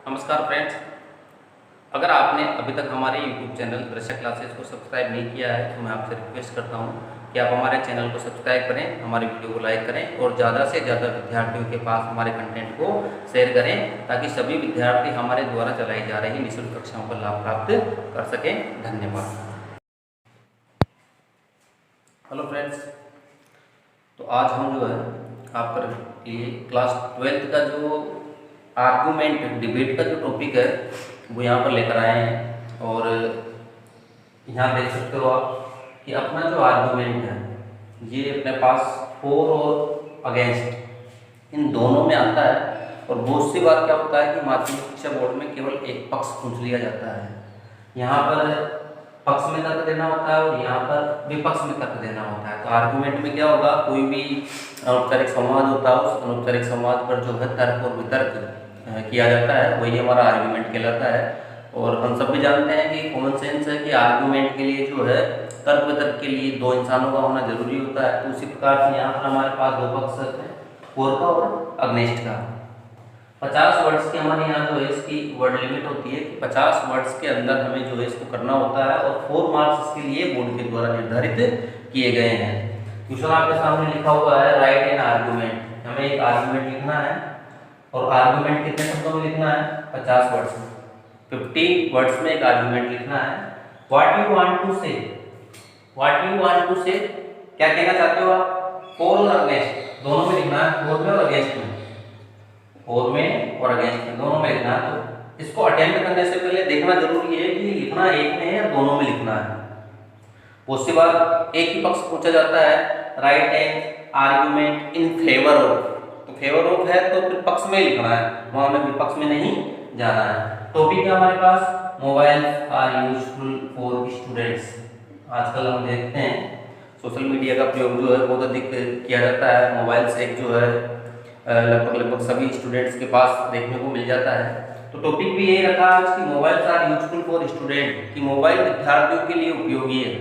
नमस्कार फ्रेंड्स। अगर आपने अभी तक हमारे YouTube चैनल दृश्य क्लासेस को सब्सक्राइब नहीं किया है तो मैं आपसे रिक्वेस्ट करता हूं कि आप हमारे चैनल को सब्सक्राइब करें, हमारे वीडियो को लाइक करें और ज़्यादा से ज़्यादा विद्यार्थियों के पास हमारे कंटेंट को शेयर करें ताकि सभी विद्यार्थी हमारे द्वारा चलाई जा रही निःशुल्क कक्षाओं का लाभ प्राप्त कर सकें। धन्यवाद। हेलो फ्रेंड्स, तो आज हम जो है आपके लिए क्लास 12th का जो आर्गूमेंट डिबेट का जो टॉपिक है वो यहाँ पर लेकर आए हैं। और यहाँ देख सकते हो आप कि अपना जो आर्गूमेंट है ये अपने पास फॉर और अगेंस्ट इन दोनों में आता है। और बहुत सी बार क्या होता है कि माध्यमिक शिक्षा बोर्ड में केवल एक पक्ष पूछ लिया जाता है। यहाँ पर पक्ष में तर्क देना होता है और यहाँ पर विपक्ष में तर्क देना होता है। तो आर्गूमेंट में क्या होगा, कोई भी अनौपचारिक संवाद होता है, उस अनौपचारिक संवाद पर जो है तर्क और वितर्क किया जाता है, वही हमारा आर्गूमेंट कहलाता है। और हम सब भी जानते हैं कि कॉमन सेंस है कि आर्गूमेंट के लिए जो है तर्क वितर्क के लिए दो इंसानों का होना जरूरी होता है। तो उसी प्रकार से यहाँ पर हमारे पास दो पक्ष हैं, फॉर का और अगेंस्ट का। 50 वर्ड्स की हमारे यहाँ जो है इसकी वर्ड लिमिट होती है कि 50 वर्ड्स के अंदर हमें जो है इसको करना होता है और 4 मार्क्स इसके लिए बोर्ड के द्वारा निर्धारित किए गए हैं। क्वेश्चन आपके सामने लिखा हुआ है राइट एन आर्गूमेंट। हमें एक आर्गूमेंट लिखना है और आर्गूमेंट कितने शब्दों में लिखना है, 50 वर्ड्स में। 50 वर्ड्स में एक आर्गूमेंट लिखना है। व्हाट यू वांट टू से, व्हाट यू वांट टू से, क्या कहना चाहते हो आप, फॉर और अगेंस्ट दोनों में लिखना है, फॉर में और अगेंस्ट में, फॉर में और अगेंस्ट में दोनों में लिखना है। तो इसको अटेम्प्ट करने से पहले देखना जरूरी है कि लिखना एक में है या दोनों में लिखना है। बहुत सी बार एक ही पक्ष पूछा जाता है, right N argument in favour of, तो फेवर ऑफ है तो फिर पक्ष में लिखना है, वहां हमें विपक्ष में नहीं जाना है। टॉपिक है हमारे पास mobile are useful for students. आजकल हम देखते हैं सोशल मीडिया का प्रयोग जो है बहुत अधिक किया जाता है। मोबाइल से एक जो है लगभग सभी स्टूडेंट्स के पास देखने को मिल जाता है। तो टॉपिक भी यही रखा आज कि mobile are useful for student, कि मोबाइल विद्यार्थियों के लिए उपयोगी है।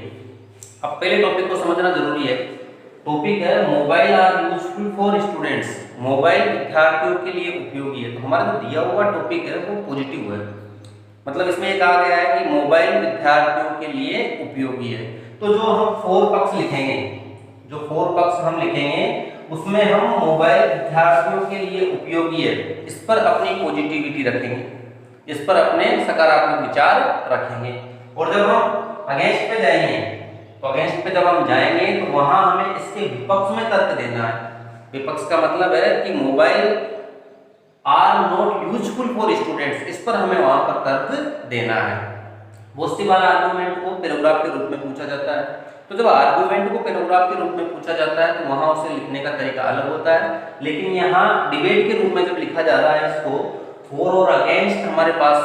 अब पहले टॉपिक को समझना जरूरी है। टॉपिक है mobile are useful for students, mobile विद्यार्थियों के लिए उपयोगी है। तो हमारा जो दिया हुआ टॉपिक है वो पॉजिटिव है, मतलब इसमें ये कहा गया है कि मोबाइल विद्यार्थियों के लिए उपयोगी है। तो जो हम फोर पक्ष लिखेंगे, जो फोर पक्ष हम लिखेंगे उसमें हम मोबाइल विद्यार्थियों के लिए उपयोगी है, इस पर अपनी पॉजिटिविटी रखेंगे, इस पर अपने सकारात्मक विचार रखेंगे। और जब हम अगेंस्ट पे जाएंगे, तो अगेंस्ट पे जब हम जाएंगे तो वहां हमें इसके विपक्ष में तर्क देना है। विपक्ष का मतलब है कि mobile are not useful for students, इस पर हमें वहां पर तर्क देना है। बहुत सी बार आर्गूमेंट को पैराग्राफ के रूप में पूछा जाता है। तो जब आर्गूमेंट को पैराग्राफ के रूप में पूछा जाता है तो वहां उसे लिखने का तरीका अलग होता है। लेकिन यहाँ डिबेट के रूप में जब लिखा जा रहा है इसको, फॉर और अगेंस्ट हमारे पास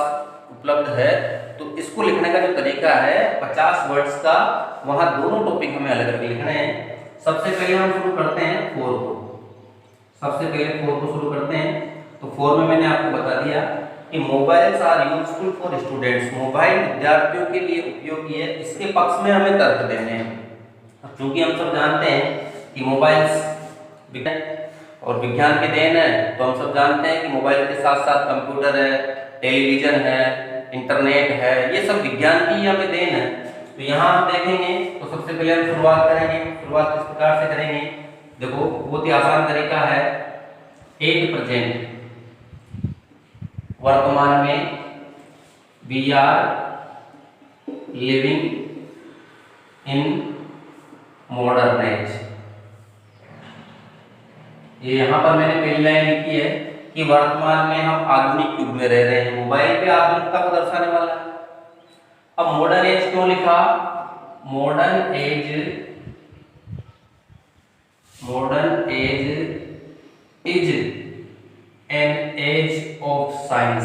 उपलब्ध है, तो इसको लिखने का जो तरीका है 50 वर्ड्स का, वहां दोनों टॉपिक हमें अलग अलग लिखने हैं। सबसे पहले हम शुरू करते हैं फोर को, सबसे पहले फोर को शुरू करते हैं। तो फोर में मैंने आपको बता दिया कि mobiles are useful for students, mobile विद्यार्थियों के लिए उपयोगी है, इसके पक्ष में हमें तर्क देने हैं। क्योंकि हम सब जानते हैं कि मोबाइल्स और विज्ञान की देन है, तो हम सब जानते हैं कि मोबाइल के साथ साथ कंप्यूटर है, टेलीविजन है, इंटरनेट है, ये सब विज्ञान की ही हमें देन है। तो यहाँ हम देखेंगे तो सबसे पहले हम शुरुआत करेंगे। शुरुआत किस प्रकार से करेंगे, देखो बहुत ही आसान तरीका है। एट प्रेजेंट, वर्तमान में, we are living in modern age. ये यहाँ पर मैंने पहली लाइन लिखी है कि वर्तमान में हम आधुनिक युग में रह रहे हैं। मोबाइल पे आधुनिकता को दर्शाने वाला है। अब मॉडर्न एज क्यों लिखा, modern age is an age of science.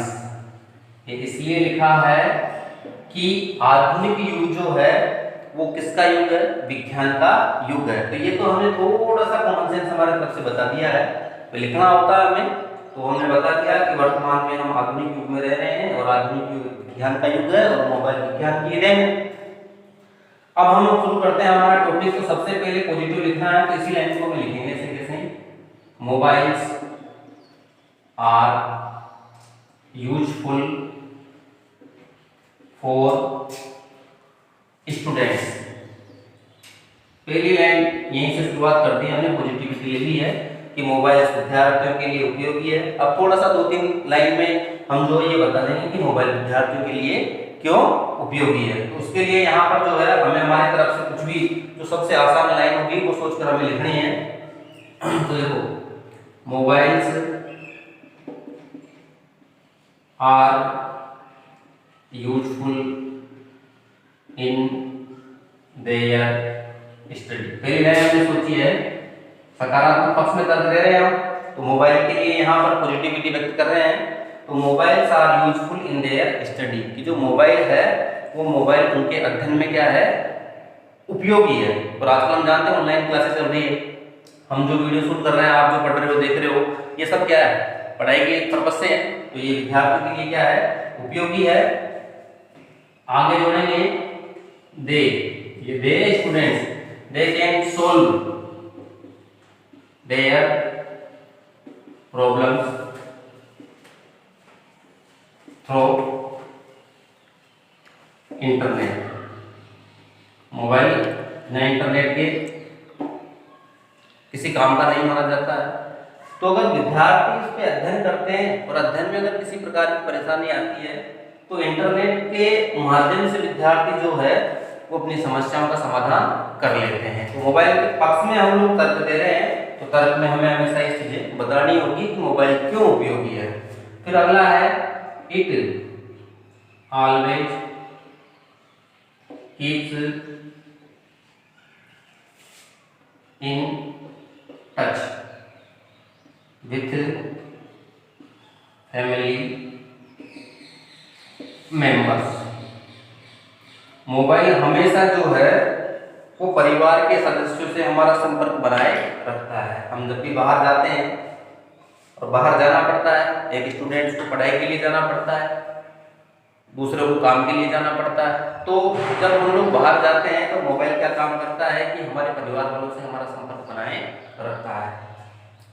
ये इसलिए लिखा है कि आधुनिक युग जो है वो किसका युग है, विज्ञान का युग है। तो ये तो हमने थोड़ा सा कॉमन सेंस हमारे तरफ से बता दिया है, तो लिखना होता है हमें। तो हमने बता दिया कि वर्तमान में हम आधुनिक युग में रह रहे हैं और आधुनिक युग विज्ञान का युग है और मोबाइल विज्ञान की देन है। अब हम शुरू करते हैं हमारा टॉपिक। तो सबसे पहले पॉजिटिव लिखना है, तो इसी लाइन को हम लिखेंगे ऐसे कैसे, mobiles are useful for students. पहली लाइन यहीं से शुरुआत कर दी हमने, पॉजिटिविटी ले ली है कि मोबाइल विद्यार्थियों के लिए उपयोगी है। अब थोड़ा सा 2-3 लाइन में हम जो ये बता देंगे कि मोबाइल विद्यार्थियों के लिए क्यों उपयोगी है। तो उसके लिए यहाँ पर जो है हमें हमारी तरफ से कुछ भी जो सबसे आसान लाइन होगी वो सोचकर हमें लिखनी है। तो देखो, mobiles are useful in their study. पहली लाइन हमने सोची है, सकारात्मक पक्ष में तर्क दे रहे हैं हम, तो मोबाइल के लिए यहाँ पर पॉजिटिविटी व्यक्त कर रहे हैं। तो mobiles are useful in their study, कि जो मोबाइल है वो मोबाइल उनके अध्ययन में क्या है, उपयोगी है। और आजकल हम जानते हैं ऑनलाइन क्लासेस चल रही है, हम जो वीडियो शूट कर रहे हैं, आप जो पढ़ रहे हो, देख रहे हो, ये सब क्या है, पढ़ाई के पर्पज से है। तो ये विद्यार्थियों के लिए क्या है, उपयोगी है। आगे जोड़ेंगे दे, ये they students, they can solve their problems through internet. Mobile बिना इंटरनेट के किसी काम का नहीं माना जाता है। तो अगर विद्यार्थी इस पे अध्ययन करते हैं और अध्ययन में अगर किसी प्रकार की परेशानी आती है तो इंटरनेट के माध्यम से विद्यार्थी जो है वो अपनी समस्याओं का समाधान कर लेते हैं। तो मोबाइल के पक्ष में हम लोग तर्क दे रहे हैं, तो तर्क में हमें हमेशा ये चीजें बतानी होगी कि मोबाइल क्यों उपयोगी है। फिर अगला है, it always keeps in touch with family members. Mobile हमेशा जो है वो परिवार के सदस्यों से हमारा संपर्क बनाए रखता है। हम जब भी बाहर जाते हैं और बाहर जाना पड़ता है, एक स्टूडेंट्स को पढ़ाई के लिए जाना पड़ता है, दूसरे को काम के लिए जाना पड़ता है, तो जब हम लोग बाहर जाते हैं तो मोबाइल क्या काम करता है कि हमारे परिवार वालों से हमारा संपर्क बनाए रखता है।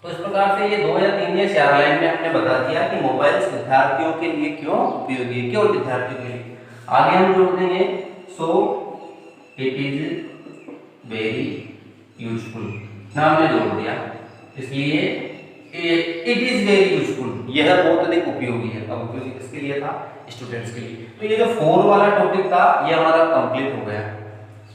तो इस प्रकार से ये 2 या 3 या 4 लाइन में हमने बता दिया कि मोबाइल विद्यार्थियों के लिए क्यों उपयोगी है, केवल विद्यार्थियों के लिए। आगे हम जोड़ देंगे, so it is very useful, नाम ने जोड़ दिया, इसलिए इट इज वेरी यूजफुल, यह बहुत अधिक उपयोगी है। अब उपयोगी किसके लिए था, स्टूडेंट्स के लिए। तो ये जो 4 वाला टॉपिक था ये हमारा कंप्लीट हो गया।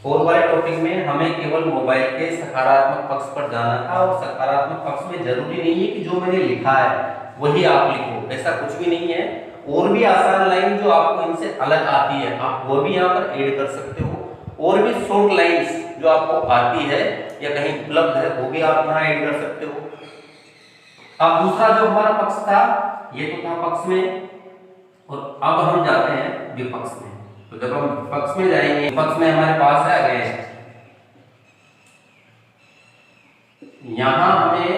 4 वाले टॉपिक में हमें केवल मोबाइल के सकारात्मक पक्ष पर जाना था, और सकारात्मक पक्ष में जरूरी नहीं है कि जो मैंने लिखा है वही आप लिखो, ऐसा कुछ भी नहीं है। और भी आसान लाइन जो आपको इनसे अलग आती है आप वो भी यहाँ पर ऐड कर सकते हो, और भी शॉर्ट लाइंस जो आपको आती है या कहीं उपलब्ध है वो भी आप यहाँ ऐड कर सकते हो। अब दूसरा जो हमारा पक्ष था ये तो था पक्ष में, और अब हम जाते हैं विपक्ष में। तो जब हम विपक्ष में जाएंगे, विपक्ष में हमारे पास है अगेंस्ट। यहां हमें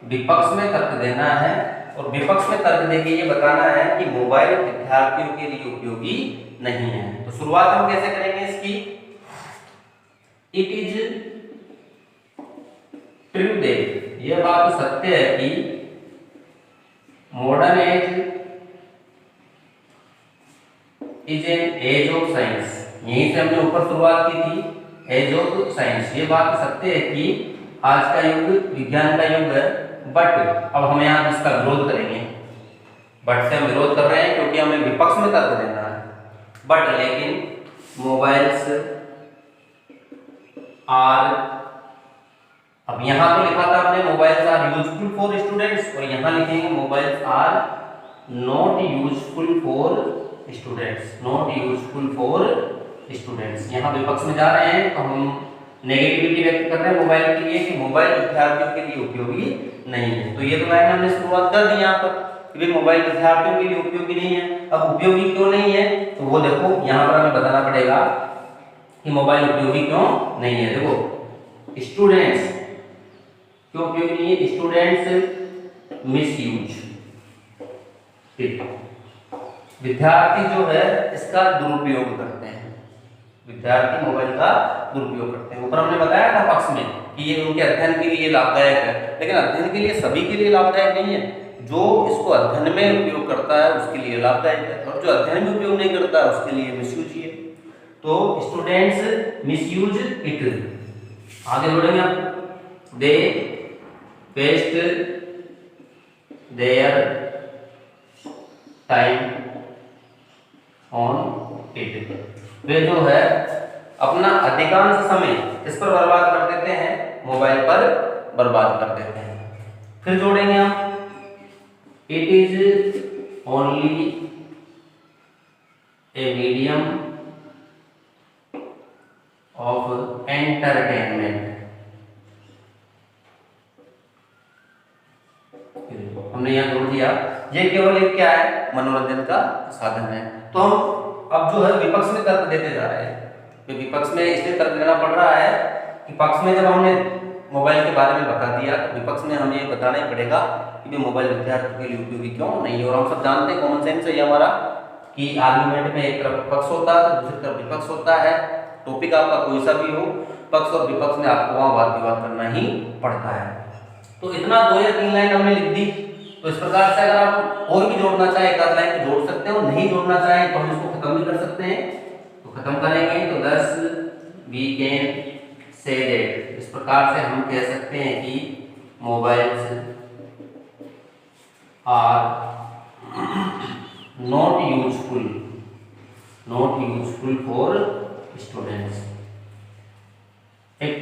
विपक्ष में तर्क देना है, और विपक्ष में तर्क देके ये बताना है कि मोबाइल विद्यार्थियों के लिए उपयोगी नहीं है। तो शुरुआत हम कैसे करेंगे इसकी, इट इज ट्रू दैट, यह बात सत्य है कि modern age is an age of science. यहीं से हमने ऊपर शुरुआत की थी, एज ऑफ साइंस। ये बात सत्य है कि आज का युग विज्ञान का युग है, बट अब हम यहाँ इसका विरोध करेंगे। बट से हम विरोध कर रहे हैं क्योंकि हमें विपक्ष में तर्क देना है। बट लेकिन मोबाइल्स आर, अब यहाँ तो लिखा था हमने mobiles are useful for students, और यहाँ लिखेंगे mobiles are not useful for students, not useful for students. यहाँ विपक्ष में जा रहे हैं तो हम नेगेटिविटी व्यक्त कर रहे हैं मोबाइल के लिए कि मोबाइल विद्यार्थियों के लिए उपयोगी नहीं है। तो ये तो लाइन हमने शुरुआत कर दी यहाँ पर कि मोबाइल विद्यार्थियों के लिए उपयोगी नहीं है। अब उपयोगी क्यों नहीं है तो वो देखो यहाँ पर हमें बताना पड़ेगा कि मोबाइल उपयोगी क्यों नहीं है। देखो, स्टूडेंट्स क्यों उपयोगी नहीं है, स्टूडेंट्स मिस यूज, विद्यार्थी जो है इसका दुरुपयोग करते हैं, विद्यार्थी मोबाइल का दुरुपयोग करते हैं। ऊपर हमने बताया था पक्ष में कि ये उनके अध्ययन के लिए लाभदायक है, लेकिन अध्ययन के लिए सभी के लिए लाभदायक नहीं है। जो इसको अध्ययन में उपयोग करता है उसके लिए लाभदायक है, और जो अध्ययन में उपयोग नहीं करता है उसके लिए मिसयूज ही है। तो स्टूडेंट्स मिसयूज इट। आगे बढ़ेंगे आप। They waste their time on it. वे जो है अपना अधिकांश समय इस पर बर्बाद कर देते हैं, मोबाइल पर बर्बाद कर देते हैं। फिर जोड़ेंगे हम, it is only a medium of entertainment. हमने यहाँ जोड़ दिया, ये केवल एक क्या है, मनोरंजन का साधन है। तो हम अब जो है विपक्ष में तर्क देते जा रहे हैं। तो विपक्ष में इसलिए तर्क देना पड़ रहा है कि पक्ष में जब हमने मोबाइल के बारे में बता दिया तो विपक्ष में हमें बताना ही पड़ेगा कि मोबाइल विद्यार्थियों के लिए उपयोगी क्यों नहीं है। और हम सब जानते हैं, कॉमन सेंस है ये हमारा, कि आर्गुमेंट में एक तरफ पक्ष होता है तो दूसरी तरफ विपक्ष होता है। टॉपिक आपका कोई सा भी हो, पक्ष और विपक्ष में आपको वहां वाद विवाद करना ही पड़ता है। तो इतना 2 या 3 लाइन हमने लिख दी। तो इस प्रकार से अगर आप और भी जोड़ना चाहें, एक आध लाइन जोड़ सकते हैं, और नहीं जोड़ना चाहें तो हम इसको खत्म भी कर सकते हैं। तो खत्म करेंगे तो thus we can say that, इस प्रकार से हम कह सकते हैं कि mobiles are not useful for students. एक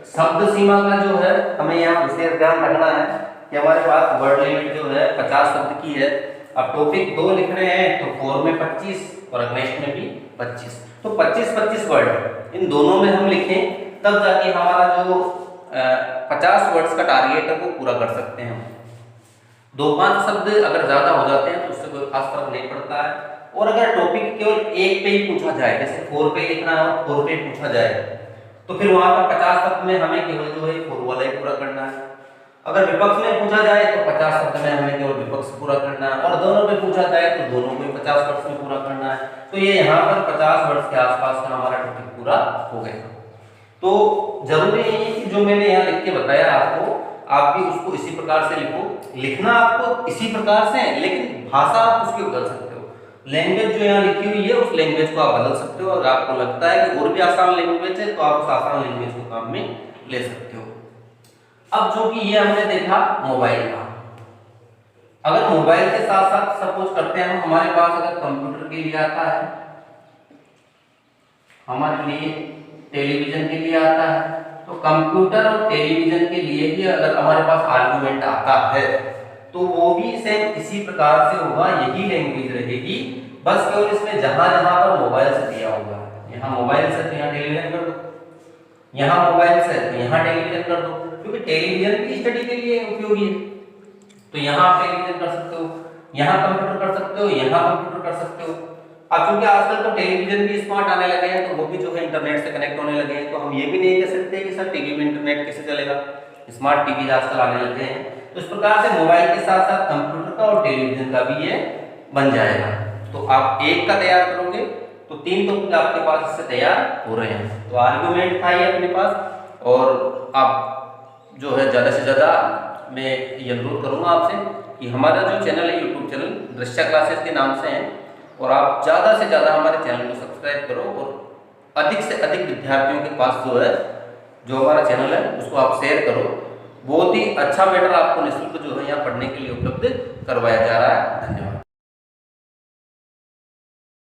शब्द सीमा का जो है हमें यहाँ विशेष ध्यान रखना है कि हमारे पास वर्ड लिमिट जो है 50 शब्द की है। अब टॉपिक 2 लिख रहे हैं तो 4 में 25 और नेक्स्ट में भी 25, तो 25-25 वर्ड इन दोनों में हम लिखें, तब जाके हमारा जो 50 वर्ड्स का टारगेट है वो पूरा कर सकते हैं। 2-5 शब्द अगर ज्यादा हो जाते हैं तो उससे कोई खास फर्क नहीं पड़ता है। और अगर टॉपिक केवल एक पे ही पूछा जाए, जैसे 4 पे लिखना है और 4 पे पूछा जाए, तो फिर वहां पर 50 शब्द में हमें केवल जो है 4 वाला ही पूरा करना है। अगर विपक्ष में पूछा जाए तो 50 शब्द में हमें केवल विपक्ष पूरा करना है, और दोनों में पूछा जाए तो दोनों में 50 वर्ड्स में पूरा करना है। तो ये यहाँ पर 50 वर्ड्स के आसपास का हमारा टॉपिक पूरा हो गया। तो जरूरी नहीं है कि जो मैंने यहाँ लिख के बताया आपको, आप भी उसको इसी प्रकार से लिखो। लिखना आपको इसी प्रकार से है, लेकिन भाषा आप उसकी बदल सकते हो। लैंग्वेज जो यहाँ लिखी हुई है उस लैंग्वेज को आप बदल सकते हो। अगर आपको लगता है कि और भी आसान लैंग्वेज है तो आप उस आसान लैंग्वेज को काम में ले सकते हो। अब जो कि ये हमने देखा मोबाइल का, अगर मोबाइल के साथ साथ सपोज करते हैं हम, हमारे पास अगर कंप्यूटर के लिए आता है, हमारे लिए टेलीविजन के लिए आता है, तो कंप्यूटर और टेलीविजन के लिए भी अगर हमारे पास आर्गुमेंट आता है तो वो भी सेम इसी प्रकार से होगा, यही लैंग्वेज रहेगी। बस केवल इसमें जहां जहां पर मोबाइल से दिया होगा, यहाँ मोबाइल से तो यहाँ टेलीविजन कर दो, यहाँ मोबाइल से तो यहाँ टेलीविजन कर दो, क्योंकि टेलीविजन भी स्टडी के लिए उपयोगी है। तो यहाँ आप टेलीविजन कर सकते हो, यहाँ कंप्यूटर कर सकते हो, यहाँ कंप्यूटर कर सकते हो। अब क्योंकि आजकल तो टेलीविजन भी स्मार्ट आने लगे हैं तो वो भी जो है इंटरनेट से कनेक्ट होने लगे हैं, तो हम ये भी नहीं कह सकते कि सर टीवी में इंटरनेट कैसे चलेगा, स्मार्ट टीवी आजकल आने लगे हैं। तो इस प्रकार से मोबाइल के साथ साथ कंप्यूटर का और टेलीविजन का भी ये बन जाएगा। तो आप एक का तैयार करोगे तो 3 टॉपिक आपके पास इससे तैयार हो रहे हैं। तो आर्गुमेंट था ये अपने पास, और आप जो है ज़्यादा से ज़्यादा मैं ये अनुरोध करूँगा आपसे कि हमारा जो चैनल है यूट्यूब चैनल दृश्य क्लासेस के नाम से है, और आप ज़्यादा से ज़्यादा हमारे चैनल को सब्सक्राइब करो और अधिक से अधिक विद्यार्थियों के पास जो है जो हमारा चैनल है उसको आप शेयर करो। बहुत ही अच्छा मैटर आपको निःशुल्क जो है यहाँ पढ़ने के लिए उपलब्ध करवाया जा रहा है। धन्यवाद।